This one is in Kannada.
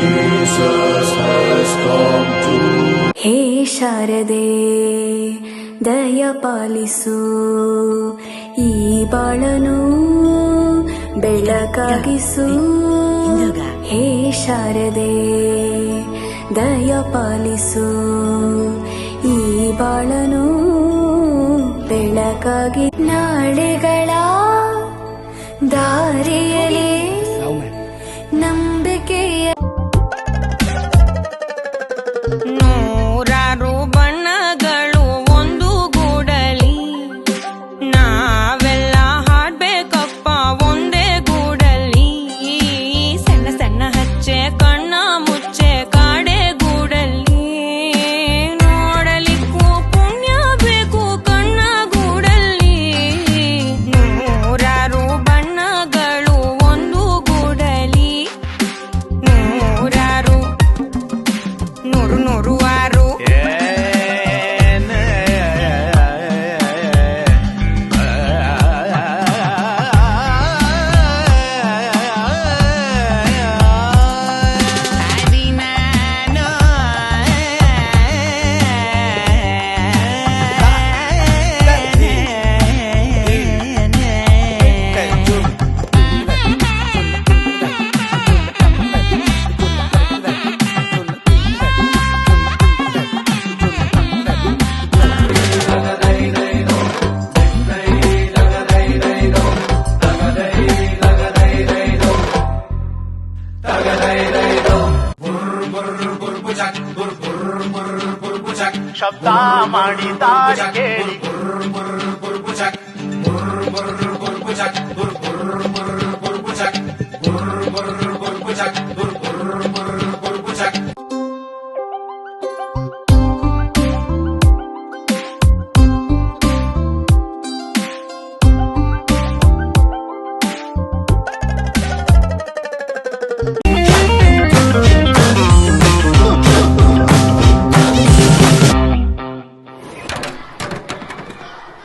Jesus has come to. ಹೇ ಶಾರದೆ ದಯ ಪಾಲಿಸು, ಈ ಬಾಳನು ಬೆಳಕಾಗಿಸು. ಹೇ ಶಾರದೆ ದಯ ಪಾಲಿಸು, ಈ ಬಾಳನು ಬೆಳಕಾಗಿ. ನಾಳೆಗಳ ದಾರಿಯಲ್ಲಿ ನಂಬಿಕೆಯ ನೂರಾರು ಬಣ್ಣಗಳು ಒಂದು ಗೂಡಲಿ, ನಾವೆಲ್ಲ ಹಾಡ್ಬೇಕಪ್ಪ ಒಂದೇ ಗೂಡಲಿ. ಸಣ್ಣ ಸಣ್ಣ ಹಚ್ಚೆ ಕಣ್ಣ ಮುಚ್ಚೆ ಕಾಡೆ ಗೂಡಲಿ, ನೋಡಲಿಕ್ಕೂ ಪುಣ್ಯ ಬೇಕು ಕಣ್ಣ ಗೂಡಲಿ. ನೂರಾರು ಬಣ್ಣಗಳು ಒಂದು ಗೂಡಲಿ, ನೂರಾರು ನೂರು ನೂರು ಆರು. ಶಬ್ದ ಮಾಡಿ ದಾರಿ ಕೇಳಿ